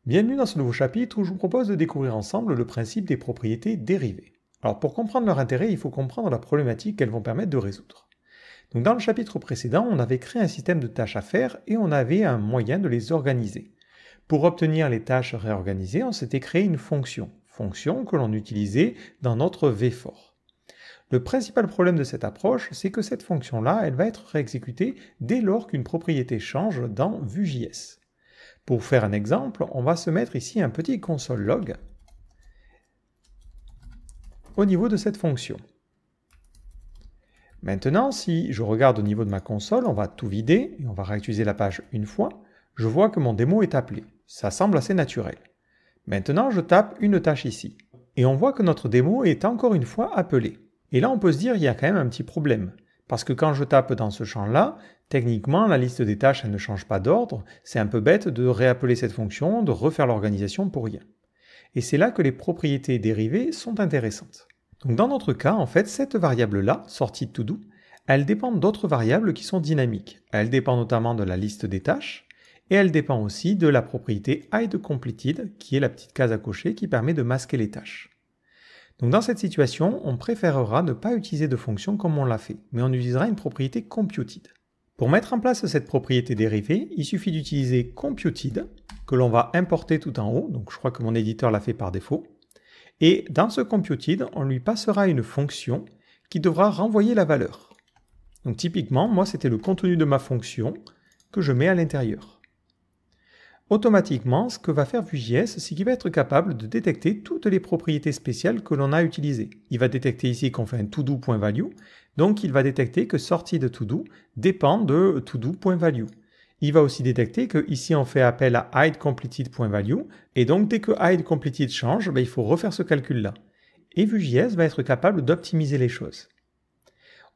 Bienvenue dans ce nouveau chapitre où je vous propose de découvrir ensemble le principe des propriétés dérivées. Alors pour comprendre leur intérêt, il faut comprendre la problématique qu'elles vont permettre de résoudre. Donc dans le chapitre précédent, on avait créé un système de tâches à faire et on avait un moyen de les organiser. Pour obtenir les tâches réorganisées, on s'était créé une fonction que l'on utilisait dans notre VFOR. Le principal problème de cette approche, c'est que cette fonction-là, elle va être réexécutée dès lors qu'une propriété change dans Vue.js. Pour faire un exemple, on va se mettre ici un petit console log au niveau de cette fonction. Maintenant, si je regarde au niveau de ma console, on va tout vider et on va réutiliser la page une fois. Je vois que mon démo est appelé. Ça semble assez naturel. Maintenant, je tape une tâche ici. Et on voit que notre démo est encore une fois appelée. Et là, on peut se dire qu'il y a quand même un petit problème. Parce que quand je tape dans ce champ-là, techniquement, la liste des tâches, elle ne change pas d'ordre. C'est un peu bête de réappeler cette fonction, de refaire l'organisation pour rien. Et c'est là que les propriétés dérivées sont intéressantes. Donc dans notre cas, en fait, cette variable-là, sortie de todo, elle dépend d'autres variables qui sont dynamiques. Elle dépend notamment de la liste des tâches, et elle dépend aussi de la propriété hideCompleted, qui est la petite case à cocher qui permet de masquer les tâches. Donc dans cette situation, on préférera ne pas utiliser de fonction comme on l'a fait, mais on utilisera une propriété computed. Pour mettre en place cette propriété dérivée, il suffit d'utiliser computed, que l'on va importer tout en haut, donc je crois que mon éditeur l'a fait par défaut, et dans ce computed, on lui passera une fonction qui devra renvoyer la valeur. Donc typiquement, moi c'était le contenu de ma fonction que je mets à l'intérieur. Automatiquement, ce que va faire Vue.js, c'est qu'il va être capable de détecter toutes les propriétés spéciales que l'on a utilisées. Il va détecter ici qu'on fait un todo.value, donc il va détecter que sortie de todo dépend de todo.value. Il va aussi détecter que ici on fait appel à hideCompleted.value, et donc dès que hideCompleted change, il faut refaire ce calcul-là. Et Vue.js va être capable d'optimiser les choses.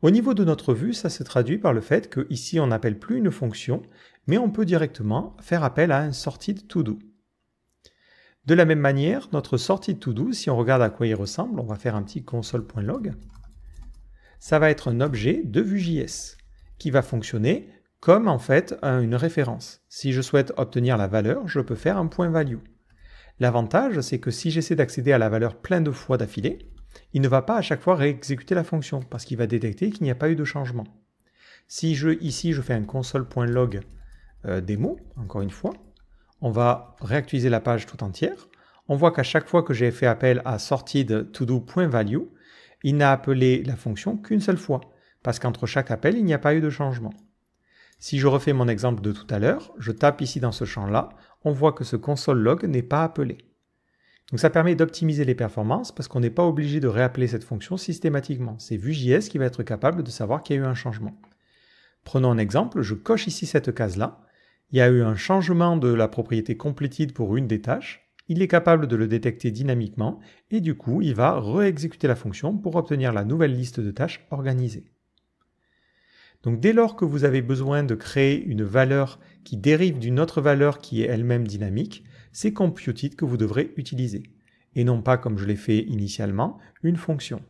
Au niveau de notre vue, ça se traduit par le fait que ici on n'appelle plus une fonction, mais on peut directement faire appel à un sorted_todo. De la même manière, notre sorted_todo, si on regarde à quoi il ressemble, on va faire un petit console.log, ça va être un objet de Vue.js qui va fonctionner comme en fait une référence. Si je souhaite obtenir la valeur, je peux faire un .value. L'avantage, c'est que si j'essaie d'accéder à la valeur plein de fois d'affilée, il ne va pas à chaque fois réexécuter la fonction parce qu'il va détecter qu'il n'y a pas eu de changement. Si ici je fais un console.log démo, encore une fois, on va réactualiser la page tout entière. On voit qu'à chaque fois que j'ai fait appel à sorted_todo.value, il n'a appelé la fonction qu'une seule fois, parce qu'entre chaque appel, il n'y a pas eu de changement. Si je refais mon exemple de tout à l'heure, je tape ici dans ce champ-là, on voit que ce console log n'est pas appelé. Donc ça permet d'optimiser les performances parce qu'on n'est pas obligé de réappeler cette fonction systématiquement. C'est Vue.js qui va être capable de savoir qu'il y a eu un changement. Prenons un exemple, je coche ici cette case-là. Il y a eu un changement de la propriété completed pour une des tâches. Il est capable de le détecter dynamiquement et du coup, il va réexécuter la fonction pour obtenir la nouvelle liste de tâches organisée. Donc dès lors que vous avez besoin de créer une valeur qui dérive d'une autre valeur qui est elle-même dynamique, c'est computed que vous devrez utiliser, et non pas, comme je l'ai fait initialement, une fonction.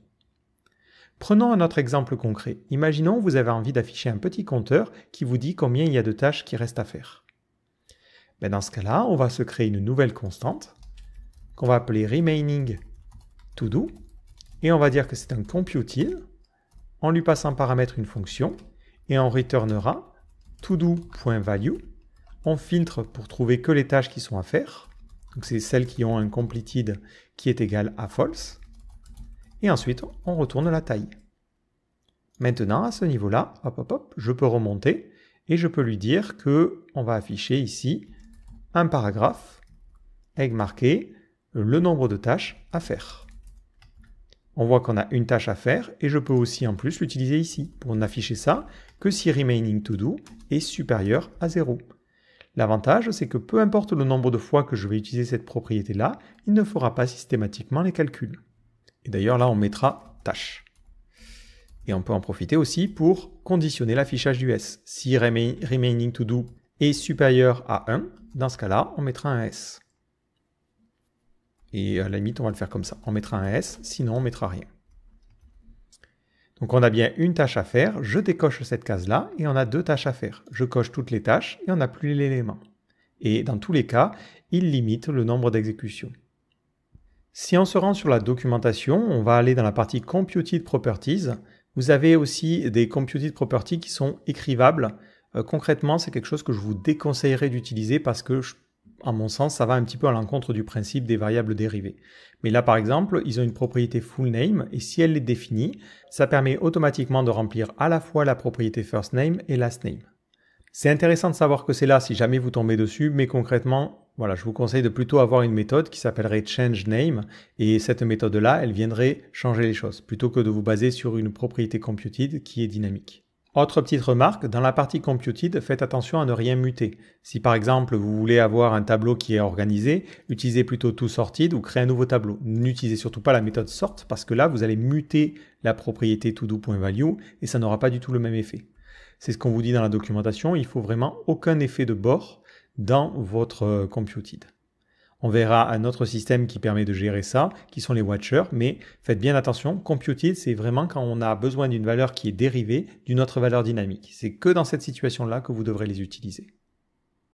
Prenons un autre exemple concret. Imaginons que vous avez envie d'afficher un petit compteur qui vous dit combien il y a de tâches qui restent à faire. Dans ce cas-là, on va se créer une nouvelle constante qu'on va appeler remaining todo, et on va dire que c'est un computed, en lui passant en paramètre une fonction, et on returnera todo.value. On filtre pour trouver que les tâches qui sont à faire. Donc c'est celles qui ont un completed qui est égal à false. Et ensuite, on retourne la taille. Maintenant, à ce niveau-là, je peux remonter et je peux lui dire que on va afficher ici un paragraphe avec marqué le nombre de tâches à faire. On voit qu'on a une tâche à faire et je peux aussi en plus l'utiliser ici pour n'afficher ça que si remaining todo est supérieur à 0. L'avantage, c'est que peu importe le nombre de fois que je vais utiliser cette propriété-là, il ne fera pas systématiquement les calculs. Et d'ailleurs, là, on mettra tâche. Et on peut en profiter aussi pour conditionner l'affichage du S. Si remaining todo est supérieur à 1, dans ce cas-là, on mettra un S. Et à la limite, on va le faire comme ça. On mettra un S, sinon on ne mettra rien. Donc on a bien une tâche à faire, je décoche cette case-là et on a deux tâches à faire. Je coche toutes les tâches et on n'a plus l'élément. Et dans tous les cas, il limite le nombre d'exécutions. Si on se rend sur la documentation, on va aller dans la partie Computed Properties. Vous avez aussi des Computed Properties qui sont écrivables. Concrètement, c'est quelque chose que je vous déconseillerais d'utiliser parce que, à mon sens, ça va un petit peu à l'encontre du principe des variables dérivées. Mais là, par exemple, ils ont une propriété full name et si elle est définie, ça permet automatiquement de remplir à la fois la propriété first name et last name. C'est intéressant de savoir que c'est là si jamais vous tombez dessus, mais concrètement, voilà, je vous conseille de plutôt avoir une méthode qui s'appellerait change name et cette méthode-là, elle viendrait changer les choses plutôt que de vous baser sur une propriété computed qui est dynamique. Autre petite remarque, dans la partie computed, faites attention à ne rien muter. Si par exemple vous voulez avoir un tableau qui est organisé, utilisez plutôt toSorted ou créez un nouveau tableau. N'utilisez surtout pas la méthode sort parce que là vous allez muter la propriété todo.value et ça n'aura pas du tout le même effet. C'est ce qu'on vous dit dans la documentation, il faut vraiment aucun effet de bord dans votre computed. On verra un autre système qui permet de gérer ça, qui sont les watchers, mais faites bien attention, computed, c'est vraiment quand on a besoin d'une valeur qui est dérivée d'une autre valeur dynamique. C'est que dans cette situation-là que vous devrez les utiliser.